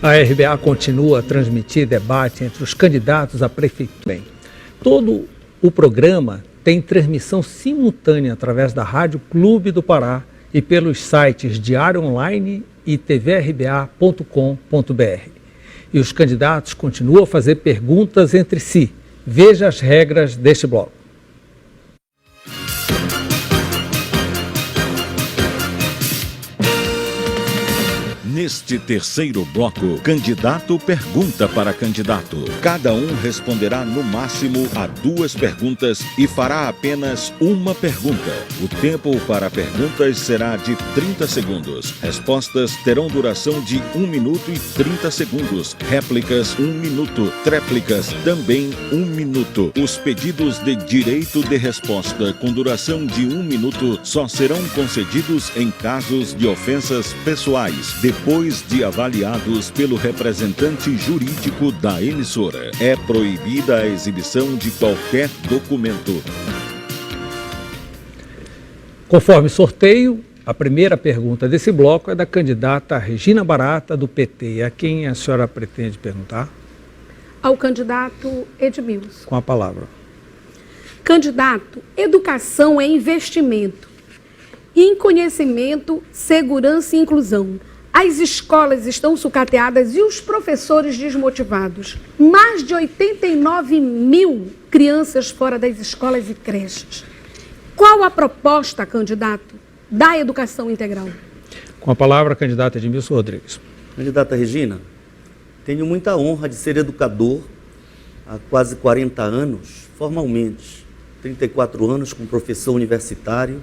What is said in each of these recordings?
A RBA continua a transmitir debate entre os candidatos à prefeitura. Todo o programa tem transmissão simultânea através da Rádio Clube do Pará e pelos sites Diário Online e tvrba.com.br. E os candidatos continuam a fazer perguntas entre si. Veja as regras deste bloco. Neste terceiro bloco, candidato pergunta para candidato. Cada um responderá no máximo a 2 perguntas e fará apenas uma pergunta. O tempo para perguntas será de 30 segundos. Respostas terão duração de 1 minuto e 30 segundos. Réplicas, 1 minuto. Tréplicas, também 1 minuto. Os pedidos de direito de resposta com duração de 1 minuto só serão concedidos em casos de ofensas pessoais, depois de avaliados pelo representante jurídico da emissora. É proibida a exibição de qualquer documento. Conforme sorteio, a primeira pergunta desse bloco é da candidata Regina Barata, do PT. A quem a senhora pretende perguntar? Ao candidato Edmilson. Com a palavra. Candidato, educação é investimento em conhecimento, segurança e inclusão. As escolas estão sucateadas e os professores desmotivados. Mais de 89 mil crianças fora das escolas e creches. Qual a proposta, candidato, da educação integral? Com a palavra, candidata Edmilson Rodrigues. Candidata Regina, tenho muita honra de ser educador há quase 40 anos, formalmente. 34 anos como professor universitário.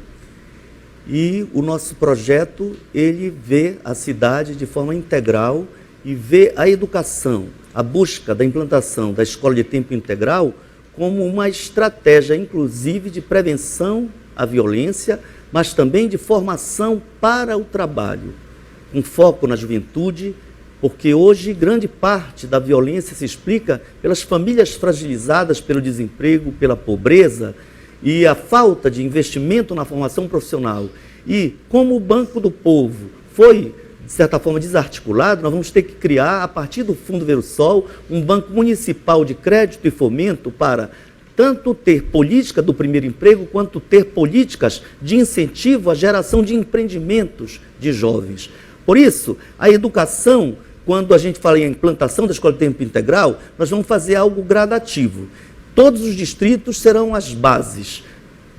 E o nosso projeto, ele vê a cidade de forma integral e vê a educação, a busca da implantação da escola de tempo integral como uma estratégia, inclusive, de prevenção à violência, mas também de formação para o trabalho, com foco na juventude, porque hoje grande parte da violência se explica pelas famílias fragilizadas pelo desemprego, pela pobreza, e a falta de investimento na formação profissional. E como o Banco do Povo foi, de certa forma, desarticulado, nós vamos ter que criar, a partir do Fundo Versol, um banco municipal de crédito e fomento para tanto ter política do primeiro emprego, quanto ter políticas de incentivo à geração de empreendimentos de jovens. Por isso, a educação, quando a gente fala em implantação da escola de tempo integral, nós vamos fazer algo gradativo. Todos os distritos serão as bases.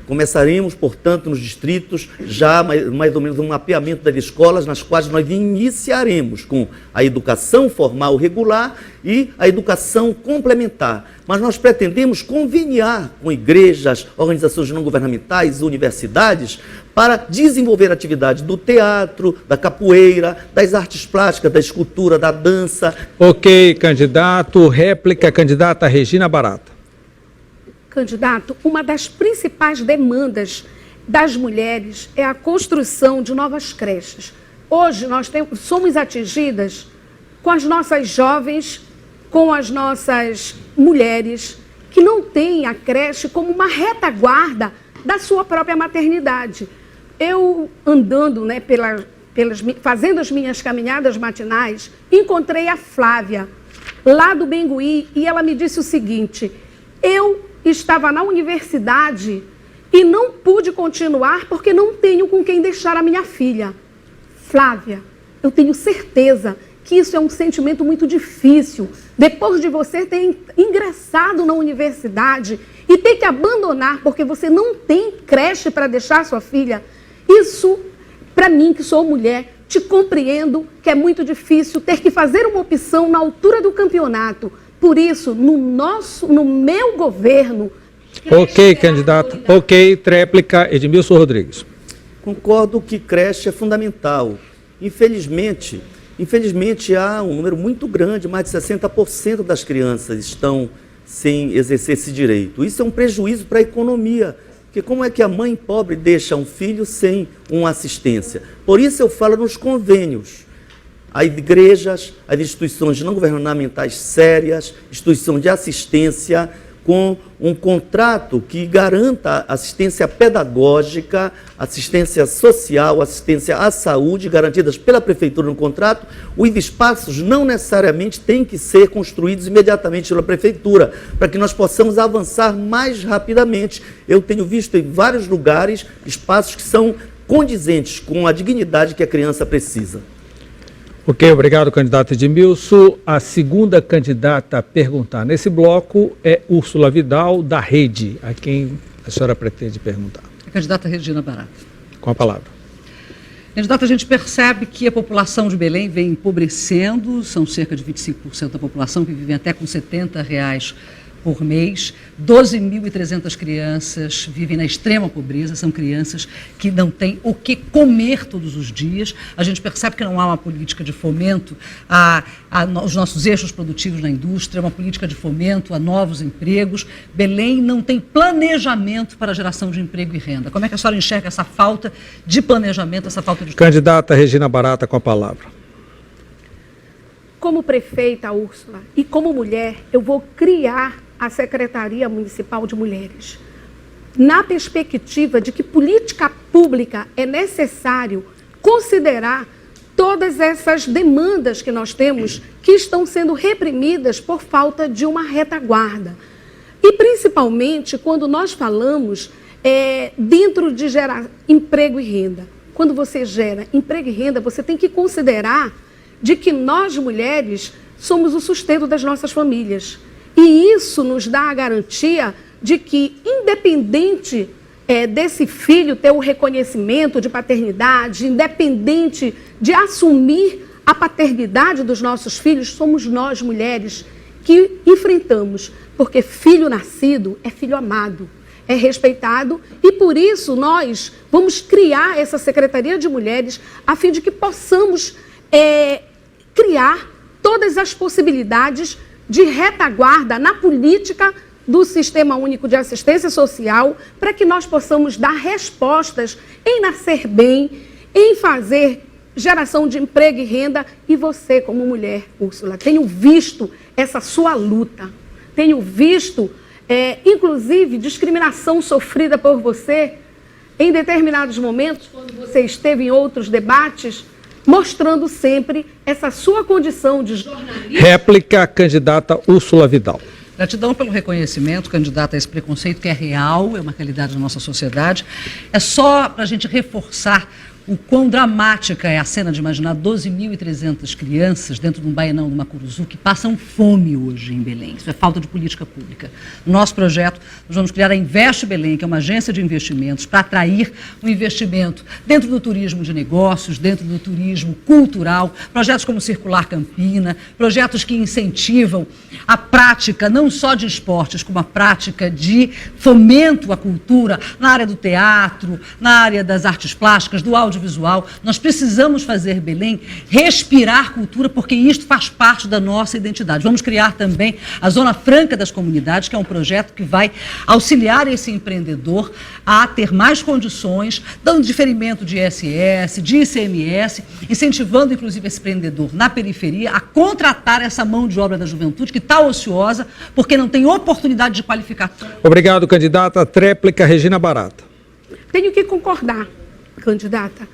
Começaremos, portanto, nos distritos, já mais ou menos um mapeamento das escolas, nas quais nós iniciaremos com a educação formal regular e a educação complementar. Mas nós pretendemos conveniar com igrejas, organizações não governamentais, universidades, para desenvolver atividades do teatro, da capoeira, das artes plásticas, da escultura, da dança. Ok, candidato. Réplica, candidata Regina Barata. Candidato, uma das principais demandas das mulheres é a construção de novas creches. Hoje nós somos atingidas com as nossas jovens, com as nossas mulheres que não têm a creche como uma retaguarda da sua própria maternidade. Eu andando, fazendo as minhas caminhadas matinais, encontrei a Flávia, lá do Bengui, e ela me disse o seguinte: eu estava na universidade e não pude continuar porque não tenho com quem deixar a minha filha. Flávia, eu tenho certeza que isso é um sentimento muito difícil. Depois de você ter ingressado na universidade e ter que abandonar porque você não tem creche para deixar sua filha, isso, para mim, que sou mulher, te compreendo que é muito difícil ter que fazer uma opção na altura do campeonato. Por isso, no meu governo... Ok, candidato. Ok, tréplica, Edmilson Rodrigues. Concordo que creche é fundamental. Infelizmente há um número muito grande, mais de 60% das crianças estão sem exercer esse direito. Isso é um prejuízo para a economia, porque como é que a mãe pobre deixa um filho sem uma assistência? Por isso eu falo nos convênios. As igrejas, as instituições não governamentais sérias, instituições de assistência, com um contrato que garanta assistência pedagógica, assistência social, assistência à saúde, garantidas pela Prefeitura no contrato. Os espaços não necessariamente têm que ser construídos imediatamente pela Prefeitura, para que nós possamos avançar mais rapidamente. Eu tenho visto em vários lugares espaços que são condizentes com a dignidade que a criança precisa. Ok, obrigado, candidato Edmilson. A segunda candidata a perguntar nesse bloco é Úrsula Vidal, da Rede, a quem a senhora pretende perguntar. A candidata Regina Barata. Com a palavra. Candidata, a gente percebe que a população de Belém vem empobrecendo, são cerca de 25% da população que vivem até com R$70 por mês, 12.300 crianças vivem na extrema pobreza, são crianças que não têm o que comer todos os dias. A gente percebe que não há uma política de fomento aos nossos eixos produtivos na indústria, uma política de fomento a novos empregos. Belém não tem planejamento para a geração de emprego e renda. Como é que a senhora enxerga essa falta de planejamento, essa falta de... Candidata Regina Barata, com a palavra. Como prefeita, Úrsula, e como mulher, eu vou criar a Secretaria Municipal de Mulheres, na perspectiva de que política pública é necessário considerar todas essas demandas que nós temos que estão sendo reprimidas por falta de uma retaguarda. E principalmente quando nós falamos dentro de gerar emprego e renda. Quando você gera emprego e renda, você tem que considerar de que nós, mulheres, somos o sustento das nossas famílias. E isso nos dá a garantia de que, independente desse filho ter o reconhecimento de paternidade, independente de assumir a paternidade dos nossos filhos, somos nós, mulheres, que enfrentamos. Porque filho nascido é filho amado, é respeitado, e por isso nós vamos criar essa Secretaria de Mulheres a fim de que possamos criar todas as possibilidades de retaguarda na política do Sistema Único de Assistência Social, para que nós possamos dar respostas em nascer bem, em fazer geração de emprego e renda. E você, como mulher, Úrsula, tenho visto essa sua luta, tenho visto, inclusive, discriminação sofrida por você em determinados momentos, quando você esteve em outros debates, mostrando sempre essa sua condição de jornalista. Réplica, candidata Úrsula Vidal. Gratidão pelo reconhecimento, candidata, a esse preconceito que é real, é uma realidade da nossa sociedade. É só para a gente reforçar o quão dramática é a cena de imaginar 12.300 crianças dentro de um baianão, de uma Curuzu, que passam fome hoje em Belém. Isso é falta de política pública. No nosso projeto, nós vamos criar a Investe Belém, que é uma agência de investimentos para atrair um investimento dentro do turismo de negócios, dentro do turismo cultural, projetos como Circular Campina, projetos que incentivam a prática não só de esportes, como a prática de fomento à cultura na área do teatro, na área das artes plásticas, do audiovisual. Nós precisamos fazer Belém respirar cultura, porque isto faz parte da nossa identidade. Vamos criar também a Zona Franca das Comunidades, que é um projeto que vai auxiliar esse empreendedor a ter mais condições, dando diferimento de ISS, de ICMS, incentivando inclusive esse empreendedor na periferia a contratar essa mão de obra da juventude que está ociosa porque não tem oportunidade de qualificação. Obrigado, candidata. Tréplica, Regina Barata. Tenho que concordar, candidata.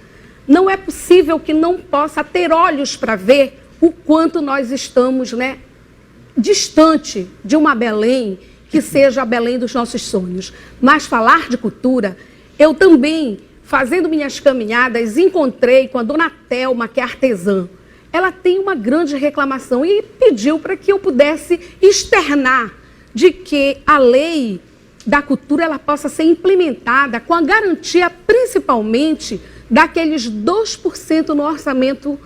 Não é possível que não possa ter olhos para ver o quanto nós estamos, distante de uma Belém que seja a Belém dos nossos sonhos. Mas falar de cultura, eu também, fazendo minhas caminhadas, encontrei com a dona Thelma, que é artesã. Ela tem uma grande reclamação e pediu para que eu pudesse externar de que a lei da cultura ela possa ser implementada com a garantia, principalmente, daqueles 2% no orçamento,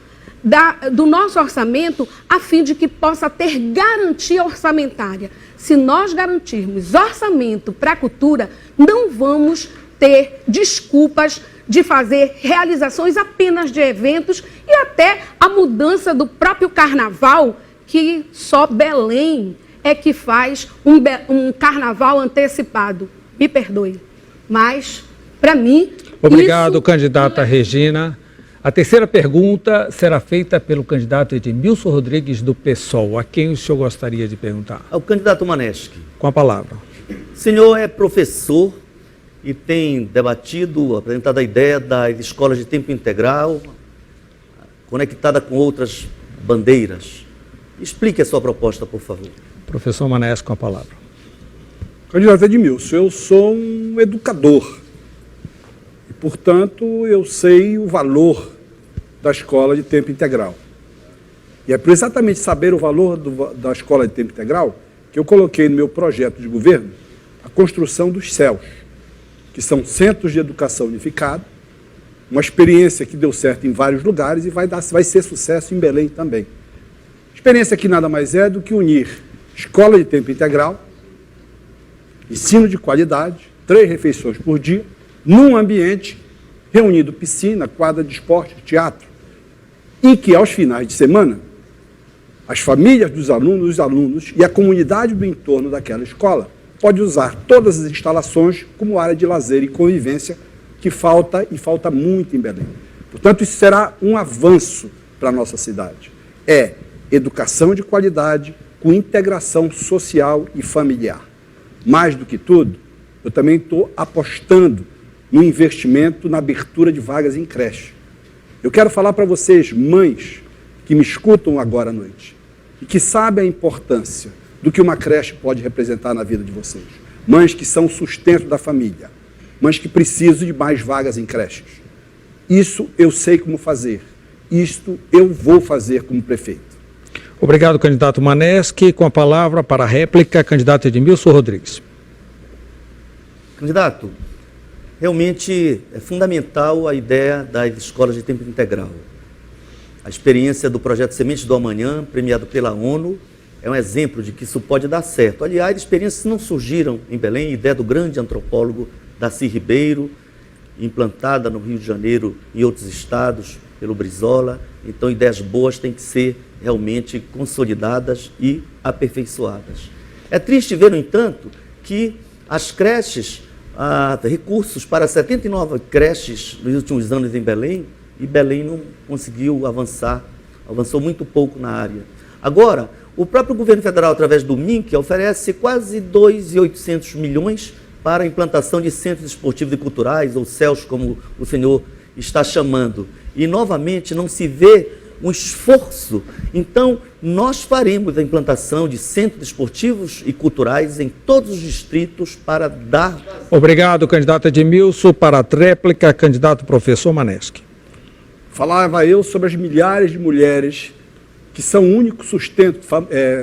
do nosso orçamento, a fim de que possa ter garantia orçamentária. Se nós garantirmos orçamento para a cultura, não vamos ter desculpas de fazer realizações apenas de eventos e até a mudança do próprio carnaval, que só Belém é que faz um carnaval antecipado. Me perdoe, mas, para mim... Obrigado, candidata Regina. A terceira pergunta será feita pelo candidato Edmilson Rodrigues, do PSOL. A quem o senhor gostaria de perguntar? Ao candidato Maneschi. Com a palavra. O senhor é professor e tem debatido, apresentado a ideia das escolas de tempo integral, conectada com outras bandeiras. Explique a sua proposta, por favor. Professor Maneschi, com a palavra. Candidato Edmilson, eu sou um educador e, portanto, eu sei o valor da escola de tempo integral. E é por exatamente saber o valor da escola de tempo integral que eu coloquei no meu projeto de governo a construção dos CELs, que são Centros de Educação Unificada, uma experiência que deu certo em vários lugares e vai ser sucesso em Belém também. Experiência que nada mais é do que unir escola de tempo integral, ensino de qualidade, 3 refeições por dia, num ambiente reunindo piscina, quadra de esporte, teatro, em que aos finais de semana, as famílias dos alunos, os alunos e a comunidade do entorno daquela escola pode usar todas as instalações como área de lazer e convivência que falta e falta muito em Belém. Portanto, isso será um avanço para a nossa cidade. É educação de qualidade com integração social e familiar. Mais do que tudo, eu também estou apostando no investimento na abertura de vagas em creche. Eu quero falar para vocês, mães, que me escutam agora à noite e que sabem a importância do que uma creche pode representar na vida de vocês. Mães que são o sustento da família, mães que precisam de mais vagas em creches. Isso eu sei como fazer, isto eu vou fazer como prefeito. Obrigado, candidato Maneschi. Com a palavra para a réplica, candidato Edmilson Rodrigues. Candidato, realmente é fundamental a ideia das escolas de tempo integral. A experiência do projeto Sementes do Amanhã, premiado pela ONU, é um exemplo de que isso pode dar certo. Aliás, experiências não surgiram em Belém, ideia do grande antropólogo Darcy Ribeiro, implantada no Rio de Janeiro e outros estados pelo Brizola. Então, ideias boas têm que ser realmente consolidadas e aperfeiçoadas. É triste ver, no entanto, que as creches, recursos para 79 creches nos últimos anos em Belém, e Belém não conseguiu avançar, avançou muito pouco na área. Agora, o próprio governo federal, através do MINC, oferece quase 2.800 milhões para a implantação de centros esportivos e culturais, ou CELs, como o senhor está chamando. E, novamente, não se vê um esforço. Então, nós faremos a implantação de centros esportivos e culturais em todos os distritos para dar... Obrigado, candidato Edmilson. Para a réplica, candidato professor Maneschi. Falava eu sobre as milhares de mulheres que são o único sustento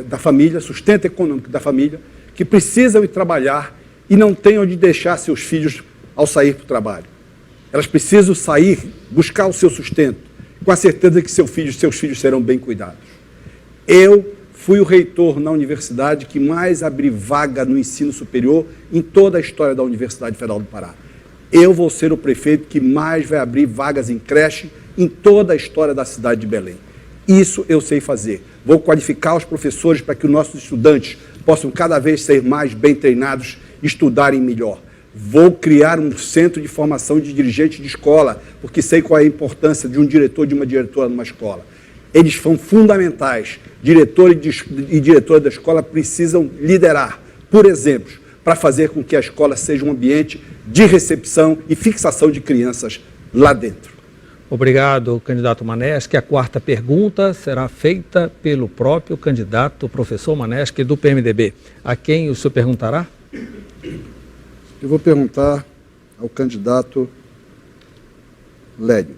da família, sustento econômico da família, que precisam ir trabalhar e não têm onde deixar seus filhos ao sair para o trabalho. Elas precisam sair, buscar o seu sustento, com a certeza que seus filhos serão bem cuidados. Eu fui o reitor na universidade que mais abri vaga no ensino superior em toda a história da Universidade Federal do Pará. Eu vou ser o prefeito que mais vai abrir vagas em creche em toda a história da cidade de Belém. Isso eu sei fazer. Vou qualificar os professores para que os nossos estudantes possam cada vez ser mais bem treinados e estudarem melhor. Vou criar um centro de formação de dirigentes de escola, porque sei qual é a importância de um diretor e de uma diretora numa escola. Eles são fundamentais. Diretor e diretora da escola precisam liderar, por exemplo, para fazer com que a escola seja um ambiente de recepção e fixação de crianças lá dentro. Obrigado, candidato Maneschi. A quarta pergunta será feita pelo próprio candidato professor Maneschi, do PMDB. A quem o senhor perguntará? Eu vou perguntar ao candidato Lélio.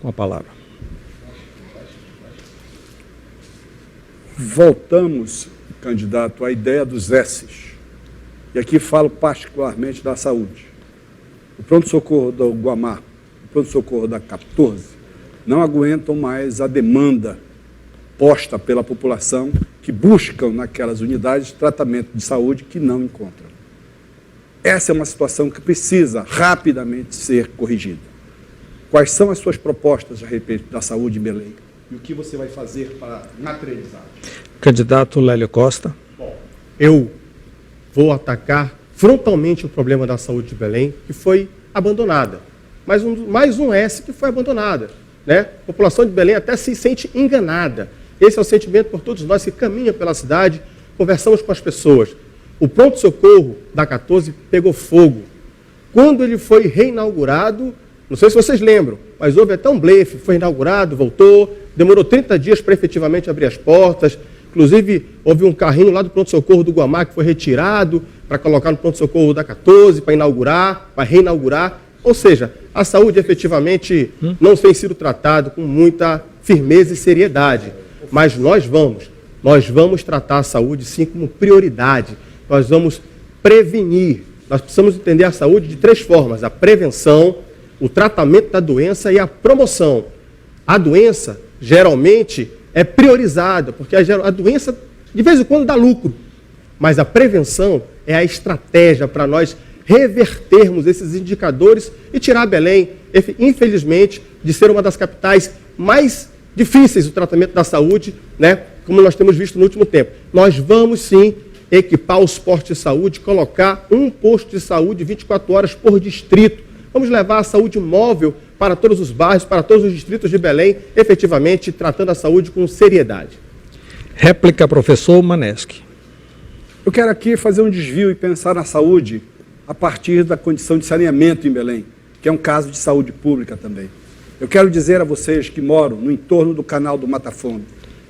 Com a palavra. Voltamos, candidato, à ideia dos S's. E aqui falo particularmente da saúde. O pronto-socorro do Guamá, o pronto-socorro da 14, não aguentam mais a demanda posta pela população que buscam naquelas unidades tratamento de saúde que não encontram. Essa é uma situação que precisa rapidamente ser corrigida. Quais são as suas propostas a respeito da saúde em Belém? E o que você vai fazer para materializar? Candidato Lélio Costa. Bom, eu vou atacar frontalmente o problema da saúde de Belém, que foi abandonada. Mais um S que foi abandonada. né? A população de Belém até se sente enganada. Esse é o sentimento por todos nós que caminham pela cidade, conversamos com as pessoas. O pronto-socorro da 14 pegou fogo. Quando ele foi reinaugurado, não sei se vocês lembram, mas houve até um blefe, foi inaugurado, voltou, demorou 30 dias para efetivamente abrir as portas. Inclusive, houve um carrinho lá do pronto-socorro do Guamá que foi retirado para colocar no pronto-socorro da 14, para inaugurar, para reinaugurar. Ou seja, a saúde efetivamente não tem sido tratada com muita firmeza e seriedade. Mas nós vamos tratar a saúde sim como prioridade. Nós vamos prevenir. Nós precisamos entender a saúde de 3 formas: a prevenção, o tratamento da doença e a promoção. A doença, geralmente, é priorizada, porque a doença, de vez em quando, dá lucro. Mas a prevenção é a estratégia para nós revertermos esses indicadores e tirar Belém, infelizmente, de ser uma das capitais mais difíceis do tratamento da saúde, né, como nós temos visto no último tempo. Nós vamos, sim, equipar os postos de saúde, colocar um posto de saúde 24 horas por distrito. Vamos levar a saúde móvel para todos os bairros, para todos os distritos de Belém, efetivamente tratando a saúde com seriedade. Réplica, professor Maneschi. Eu quero aqui fazer um desvio e pensar na saúde a partir da condição de saneamento em Belém, que é um caso de saúde pública também. Eu quero dizer a vocês que moram no entorno do canal do Mata Fome,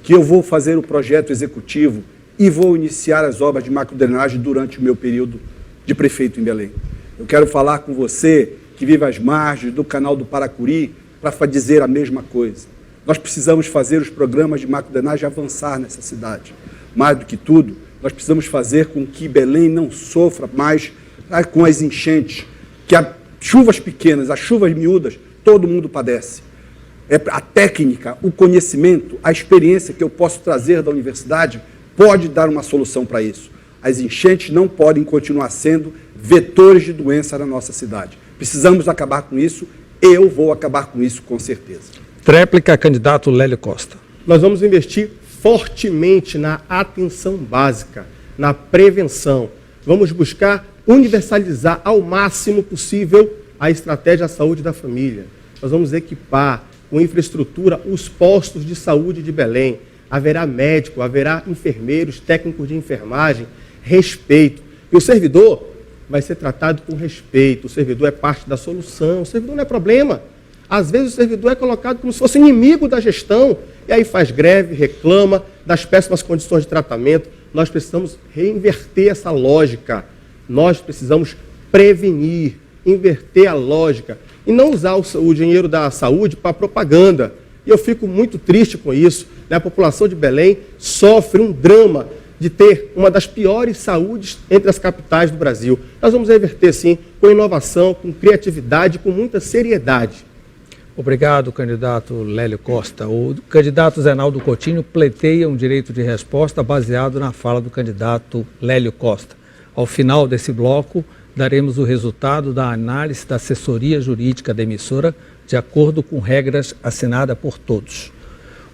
que eu vou fazer o projeto executivo e vou iniciar as obras de macrodrenagem durante o meu período de prefeito em Belém. Eu quero falar com você que vive às margens do canal do Paracuri para dizer a mesma coisa. Nós precisamos fazer os programas de macrodrenagem avançar nessa cidade. Mais do que tudo, nós precisamos fazer com que Belém não sofra mais com as enchentes, que as chuvas pequenas, as chuvas miúdas, todo mundo padece. É a técnica, o conhecimento, a experiência que eu posso trazer da universidade pode dar uma solução para isso. As enchentes não podem continuar sendo vetores de doença na nossa cidade. Precisamos acabar com isso, eu vou acabar com isso com certeza. Tréplica, candidato Lélio Costa. Nós vamos investir fortemente na atenção básica, na prevenção. Vamos buscar universalizar ao máximo possível a estratégia de saúde da família. Nós vamos equipar com infraestrutura os postos de saúde de Belém. Haverá médico, haverá enfermeiros, técnicos de enfermagem, respeito. E o servidor vai ser tratado com respeito. O servidor é parte da solução, o servidor não é problema. Às vezes o servidor é colocado como se fosse inimigo da gestão, e aí faz greve, reclama das péssimas condições de tratamento. Nós precisamos reinverter essa lógica. Nós precisamos prevenir, inverter a lógica e não usar o dinheiro da saúde para propaganda. E eu fico muito triste com isso. Né? A população de Belém sofre um drama de ter uma das piores saúdes entre as capitais do Brasil. Nós vamos reverter, sim, com inovação, com criatividade, com muita seriedade. Obrigado, candidato Lélio Costa. O candidato Zenaldo Coutinho pleiteia um direito de resposta baseado na fala do candidato Lélio Costa. Ao final desse bloco, daremos o resultado da análise da assessoria jurídica da emissora, de acordo com regras assinadas por todos.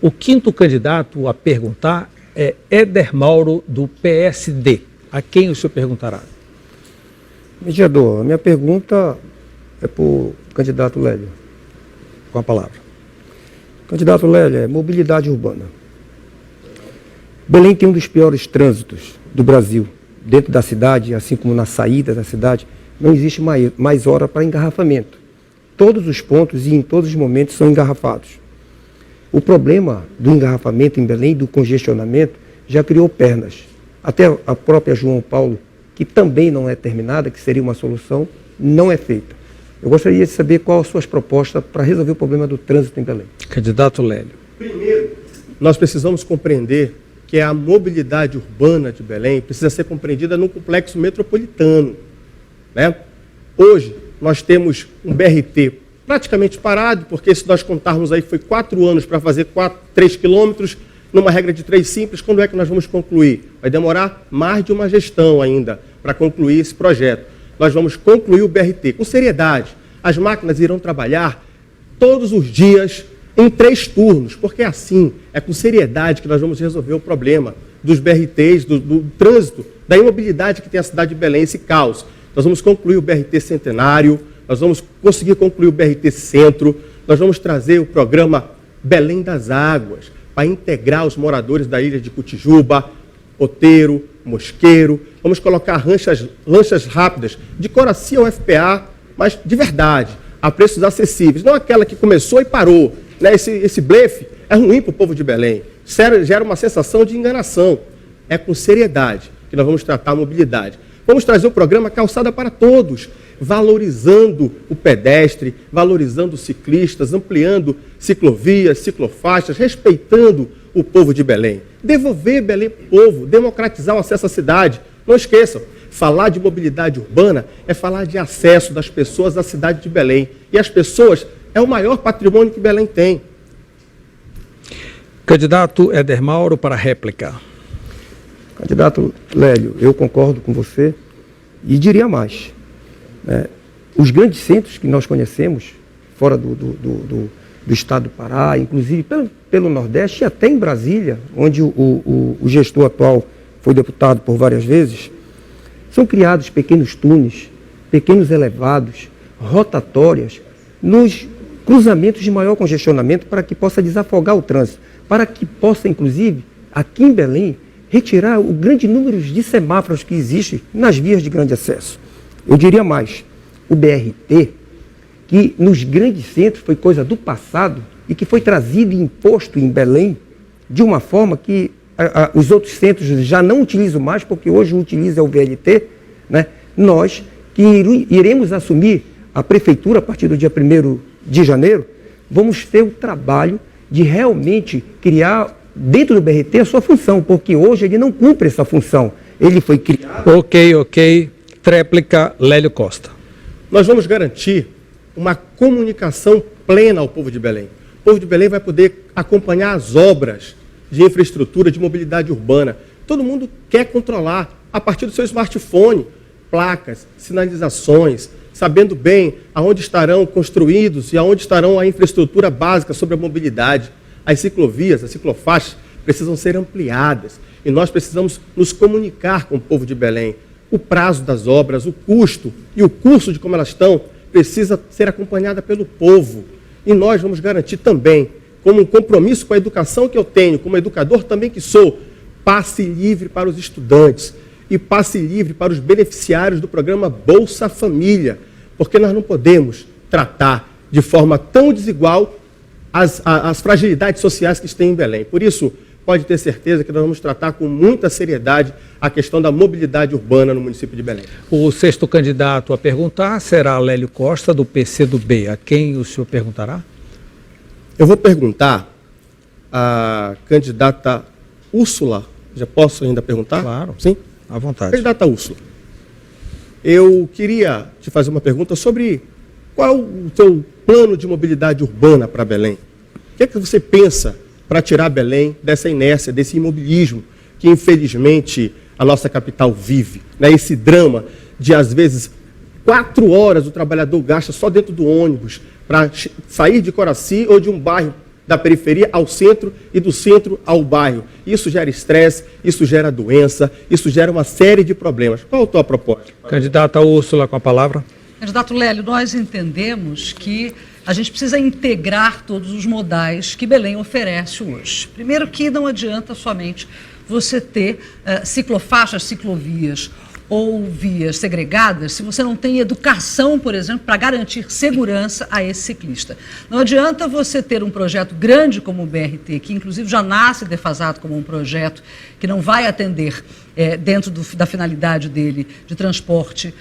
O quinto candidato a perguntar é Éder Mauro, do PSD. A quem o senhor perguntará? Mediador, a minha pergunta é para o candidato Lélio. Com a palavra. Candidato Lélio, é mobilidade urbana. Belém tem um dos piores trânsitos do Brasil. Dentro da cidade, assim como na saída da cidade, não existe mais hora para engarrafamento. Todos os pontos e em todos os momentos são engarrafados. O problema do engarrafamento em Belém, do congestionamento, já criou pernas. Até a própria João Paulo, que também não é terminada, que seria uma solução, não é feita. Eu gostaria de saber quais as suas propostas para resolver o problema do trânsito em Belém. Candidato Lélio. Primeiro, nós precisamos compreender que a mobilidade urbana de Belém precisa ser compreendida num complexo metropolitano. Né? Hoje, nós temos um BRT praticamente parado, porque se nós contarmos aí, foi 4 anos para fazer 3 quilômetros, numa regra de 3 simples. Quando é que nós vamos concluir? Vai demorar mais de uma gestão ainda para concluir esse projeto. Nós vamos concluir o BRT com seriedade. As máquinas irão trabalhar todos os dias em 3 turnos, porque é assim, é com seriedade que nós vamos resolver o problema dos BRTs, do trânsito, da imobilidade que tem a cidade de Belém, esse caos. Nós vamos concluir o BRT Centenário, nós vamos conseguir concluir o BRT Centro, nós vamos trazer o programa Belém das Águas, para integrar os moradores da ilha de Cotijuba, Outeiro, Mosqueiro. Vamos colocar lanchas rápidas, de Coraci ao FPA, mas de verdade, a preços acessíveis. Não aquela que começou e parou. Né? Esse blefe é ruim para o povo de Belém. Gera uma sensação de enganação. É com seriedade que nós vamos tratar a mobilidade. Vamos trazer o programa Calçada para Todos, valorizando o pedestre, valorizando os ciclistas, ampliando ciclovias, ciclofaixas, respeitando o povo de Belém. Devolver Belém para o povo, democratizar o acesso à cidade. Não esqueçam, falar de mobilidade urbana é falar de acesso das pessoas à cidade de Belém. E as pessoas é o maior patrimônio que Belém tem. Candidato Éder Mauro para a réplica. Candidato Lélio, eu concordo com você e diria mais. Os grandes centros que nós conhecemos, fora do estado do Pará, inclusive pelo Nordeste e até em Brasília, onde o gestor atual foi deputado por várias vezes, são criados pequenos túneis, pequenos elevados, rotatórias, nos cruzamentos de maior congestionamento para que possa desafogar o trânsito, para que possa, inclusive, aqui em Belém, retirar o grande número de semáforos que existe nas vias de grande acesso. Eu diria mais, o BRT, que nos grandes centros foi coisa do passado e que foi trazido e imposto em Belém de uma forma que os outros centros já não utilizam mais, porque hoje utiliza o VLT, né? Nós que iremos assumir a prefeitura a partir do dia 1º de janeiro, vamos ter o trabalho de realmente criar dentro do BRT a sua função, porque hoje ele não cumpre essa função. Ele foi criado... Ok. Tréplica, Lélio Costa. Nós vamos garantir uma comunicação plena ao povo de Belém. O povo de Belém vai poder acompanhar as obras de infraestrutura, de mobilidade urbana. Todo mundo quer controlar, a partir do seu smartphone, placas, sinalizações, sabendo bem aonde estarão construídos e aonde estarão a infraestrutura básica sobre a mobilidade. As ciclovias, as ciclofaixas precisam ser ampliadas e nós precisamos nos comunicar com o povo de Belém. O prazo das obras, o custo e o curso de como elas estão precisa ser acompanhada pelo povo. E nós vamos garantir também, como um compromisso com a educação que eu tenho, como educador também que sou, passe livre para os estudantes e passe livre para os beneficiários do programa Bolsa Família, porque nós não podemos tratar de forma tão desigual as fragilidades sociais que tem em Belém. Por isso, pode ter certeza que nós vamos tratar com muita seriedade a questão da mobilidade urbana no município de Belém. O sexto candidato a perguntar será Lélio Costa, do PCdoB. A quem o senhor perguntará? Eu vou perguntar à candidata Úrsula. Já posso ainda perguntar? Claro. Sim? À vontade. Candidata Úrsula, eu queria te fazer uma pergunta sobre qual o seu plano de mobilidade urbana para Belém. O que é que você pensa para tirar Belém dessa inércia, desse imobilismo que, infelizmente, a nossa capital vive? Né? Esse drama de, às vezes, 4 horas o trabalhador gasta só dentro do ônibus para sair de Coraci ou de um bairro da periferia ao centro e do centro ao bairro. Isso gera estresse, isso gera doença, isso gera uma série de problemas. Qual a tua proposta? Candidata Úrsula, com a palavra. Candidato Lélio, nós entendemos que a gente precisa integrar todos os modais que Belém oferece hoje. Primeiro que não adianta somente você ter ciclofaixas, ciclovias ou vias segregadas se você não tem educação, por exemplo, para garantir segurança a esse ciclista. Não adianta você ter um projeto grande como o BRT, que inclusive já nasce defasado como um projeto que não vai atender dentro da finalidade dele de transporte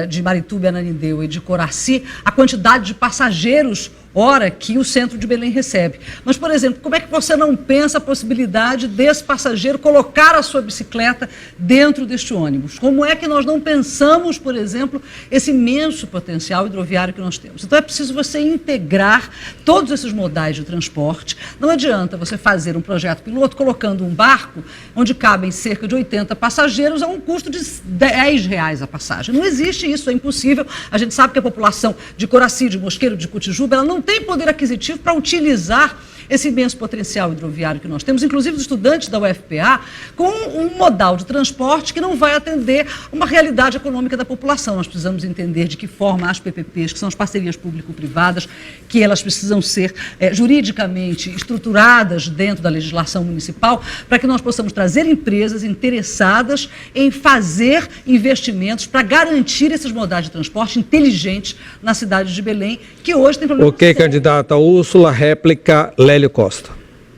de Marituba, Ananindeua e de Coraci, a quantidade de passageiros hora que o centro de Belém recebe. Mas, por exemplo, como é que você não pensa a possibilidade desse passageiro colocar a sua bicicleta dentro deste ônibus? Como é que nós não pensamos, por exemplo, esse imenso potencial hidroviário que nós temos? Então é preciso você integrar todos esses modais de transporte. Não adianta você fazer um projeto piloto colocando um barco onde cabem cerca de 80 passageiros a um custo de R$10 a passagem. Não existe isso, é impossível. A gente sabe que a população de Coraci, de Mosqueiro, de Cotijuba, ela não tem poder aquisitivo para utilizar esse imenso potencial hidroviário que nós temos, inclusive os estudantes da UFPA, com um modal de transporte que não vai atender uma realidade econômica da população. Nós precisamos entender de que forma as PPPs, que são as parcerias público-privadas, que elas precisam ser juridicamente estruturadas dentro da legislação municipal, para que nós possamos trazer empresas interessadas em fazer investimentos para garantir esses modais de transporte inteligentes na cidade de Belém, que hoje tem problemas. Ok, candidata Úrsula, réplica Lélio Costa.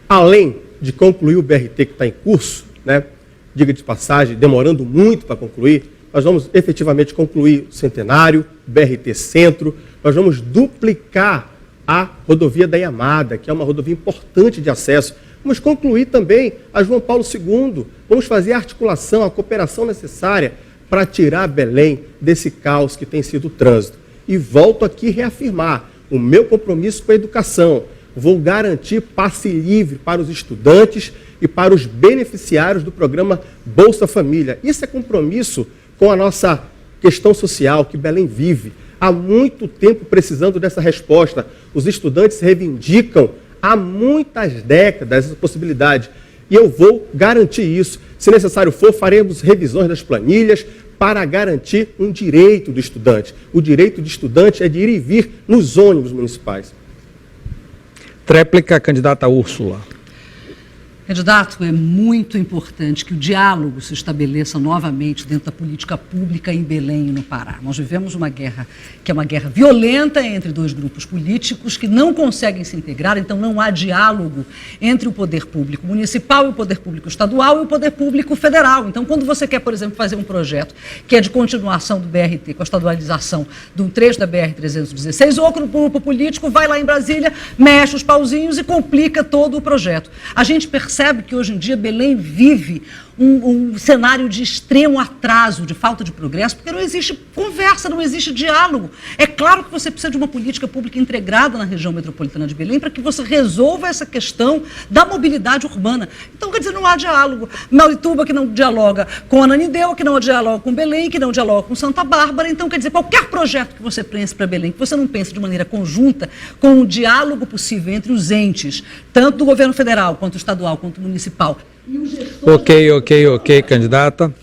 Além de concluir o BRT que está em curso, né, diga de passagem, demorando muito para concluir, nós vamos efetivamente concluir o Centenário, o BRT Centro, nós vamos duplicar a rodovia da Iamada, que é uma rodovia importante de acesso. Vamos concluir também a João Paulo II, vamos fazer a articulação, a cooperação necessária para tirar Belém desse caos que tem sido o trânsito. E volto aqui reafirmar o meu compromisso com a educação. Vou garantir passe livre para os estudantes e para os beneficiários do programa Bolsa Família. Isso é compromisso com a nossa questão social que Belém vive. Há muito tempo precisando dessa resposta. Os estudantes reivindicam há muitas décadas essa possibilidade. E eu vou garantir isso. Se necessário for, faremos revisões das planilhas para garantir um direito do estudante. O direito do estudante é de ir e vir nos ônibus municipais. Tréplica, candidata Úrsula. Candidato, é muito importante que o diálogo se estabeleça novamente dentro da política pública em Belém e no Pará. Nós vivemos uma guerra que é uma guerra violenta entre dois grupos políticos que não conseguem se integrar, então não há diálogo entre o poder público municipal e o poder público estadual e o poder público federal. Então, quando você quer, por exemplo, fazer um projeto que é de continuação do BRT, com a estadualização de um trecho da BR-316, outro grupo político vai lá em Brasília, mexe os pauzinhos e complica todo o projeto. A gente percebe que hoje em dia Belém vive um cenário de extremo atraso, de falta de progresso, porque não existe conversa, não existe diálogo. É claro que você precisa de uma política pública integrada na região metropolitana de Belém para que você resolva essa questão da mobilidade urbana. Então, quer dizer, não há diálogo. Marituba que não dialoga com Ananindeua, que não dialoga com Belém, que não dialoga com Santa Bárbara. Então, quer dizer, qualquer projeto que você pense para Belém, que você não pense de maneira conjunta, com um diálogo possível entre os entes, tanto do governo federal, quanto estadual, quanto municipal. Ok, candidata.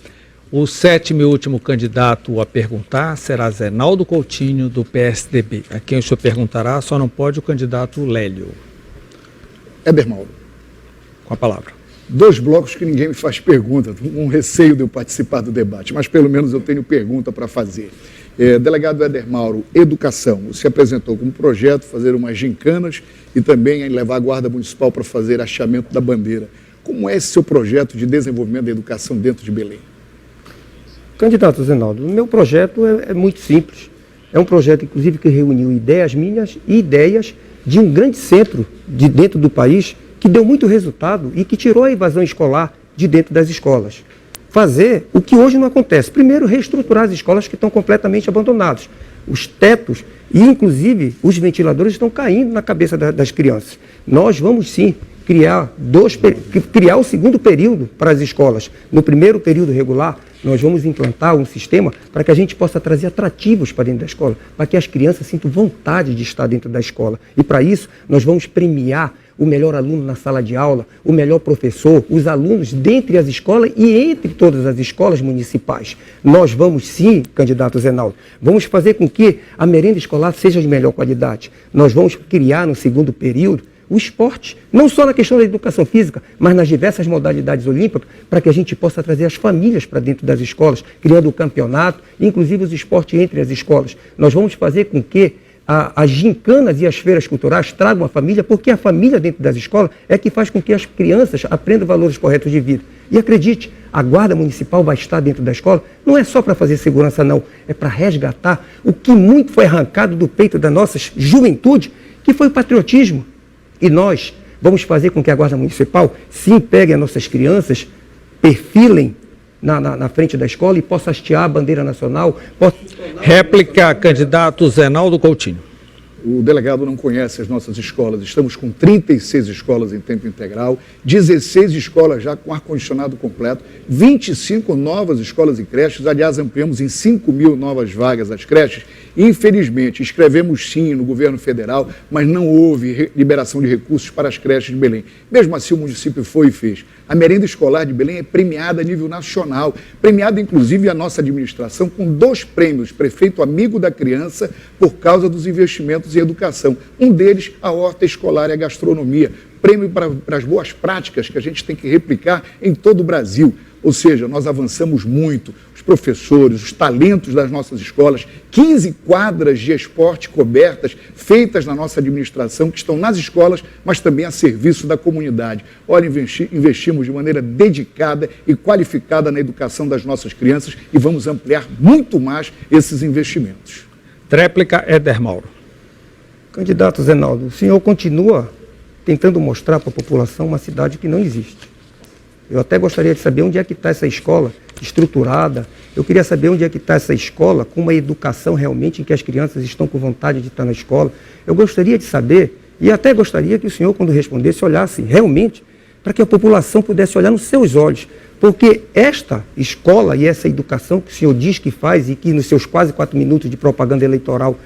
O sétimo e último candidato a perguntar será Zenaldo Coutinho, do PSDB. A quem o senhor perguntará, só não pode o candidato Lélio. Éder Mauro. Com a palavra. 2 blocos que ninguém me faz pergunta, com receio de eu participar do debate, mas pelo menos eu tenho pergunta para fazer. Delegado Éder Mauro, educação. Você apresentou como projeto fazer umas gincanas e também levar a Guarda Municipal para fazer achamento da bandeira. Como é esse seu projeto de desenvolvimento da educação dentro de Belém? Candidato Zenaldo, o meu projeto é muito simples. É um projeto, inclusive, que reuniu ideias minhas e ideias de um grande centro de dentro do país que deu muito resultado e que tirou a evasão escolar de dentro das escolas. Fazer o que hoje não acontece. Primeiro, reestruturar as escolas que estão completamente abandonadas. Os tetos e, inclusive, os ventiladores estão caindo na cabeça das crianças. Nós vamos, sim, criar o segundo período para as escolas. No primeiro período regular, nós vamos implantar um sistema para que a gente possa trazer atrativos para dentro da escola, para que as crianças sintam vontade de estar dentro da escola. E para isso, nós vamos premiar o melhor aluno na sala de aula, o melhor professor, os alunos dentre as escolas e entre todas as escolas municipais. Nós vamos sim, candidato Zenaldo, vamos fazer com que a merenda escolar seja de melhor qualidade. Nós vamos criar no segundo período o esporte, não só na questão da educação física, mas nas diversas modalidades olímpicas, para que a gente possa trazer as famílias para dentro das escolas, criando o campeonato, inclusive os esportes entre as escolas. Nós vamos fazer com que as gincanas e as feiras culturais tragam a família, porque a família dentro das escolas é que faz com que as crianças aprendam valores corretos de vida. E acredite, a Guarda Municipal vai estar dentro da escola, não é só para fazer segurança não, é para resgatar o que muito foi arrancado do peito da nossa juventude, que foi o patriotismo. E nós vamos fazer com que a Guarda Municipal, sim, pegue as nossas crianças, perfilem na frente da escola e possa hastear a bandeira nacional. Réplica, candidato Zenaldo Coutinho. O delegado não conhece as nossas escolas. Estamos com 36 escolas em tempo integral, 16 escolas já com ar-condicionado completo, 25 novas escolas e creches. Aliás, ampliamos em 5 mil novas vagas as creches. Infelizmente, escrevemos sim no governo federal, mas não houve liberação de recursos para as creches de Belém. Mesmo assim, o município foi e fez. A merenda escolar de Belém é premiada a nível nacional, premiada inclusive a nossa administração com 2 prêmios, prefeito amigo da criança, por causa dos investimentos em educação. Um deles, a horta escolar e a gastronomia, prêmio para as boas práticas que a gente tem que replicar em todo o Brasil. Ou seja, nós avançamos muito, os professores, os talentos das nossas escolas, 15 quadras de esporte cobertas, feitas na nossa administração, que estão nas escolas, mas também a serviço da comunidade. Olha, investimos de maneira dedicada e qualificada na educação das nossas crianças e vamos ampliar muito mais esses investimentos. Tréplica, Éder Mauro. Candidato Zenaldo, o senhor continua tentando mostrar para a população uma cidade que não existe. Eu até gostaria de saber onde é que está essa escola estruturada. Eu queria saber onde é que está essa escola com uma educação realmente em que as crianças estão com vontade de estar na escola. Eu gostaria de saber, e até gostaria que o senhor, quando respondesse, olhasse realmente para que a população pudesse olhar nos seus olhos. Porque esta escola e essa educação que o senhor diz que faz e que nos seus quase 4 minutos de propaganda eleitoral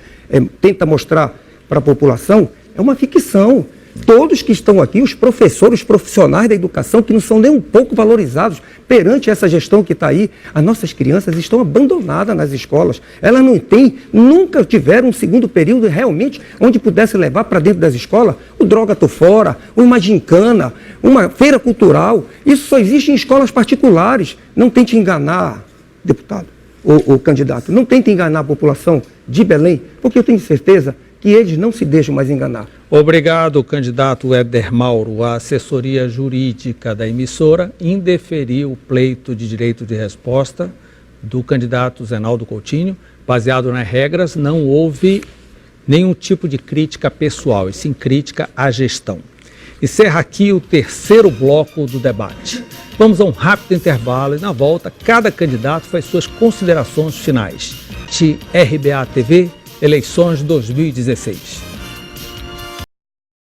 tenta mostrar para a população, é uma ficção. Todos que estão aqui, os professores, os profissionais da educação, que não são nem um pouco valorizados perante essa gestão que está aí, as nossas crianças estão abandonadas nas escolas. Elas não têm, nunca tiveram um segundo período realmente onde pudesse levar para dentro das escolas o Droga Tô Fora, uma gincana, uma feira cultural. Isso só existe em escolas particulares. Não tente enganar, deputado, ou candidato, não tente enganar a população de Belém, porque eu tenho certeza que eles não se deixam mais enganar. Obrigado, candidato Éder Mauro. A assessoria jurídica da emissora indeferiu o pleito de direito de resposta do candidato Zenaldo Coutinho. Baseado nas regras, não houve nenhum tipo de crítica pessoal, e sim crítica à gestão. Encerra aqui o terceiro bloco do debate. Vamos a um rápido intervalo e, na volta, cada candidato faz suas considerações finais. RBA TV, eleições 2016.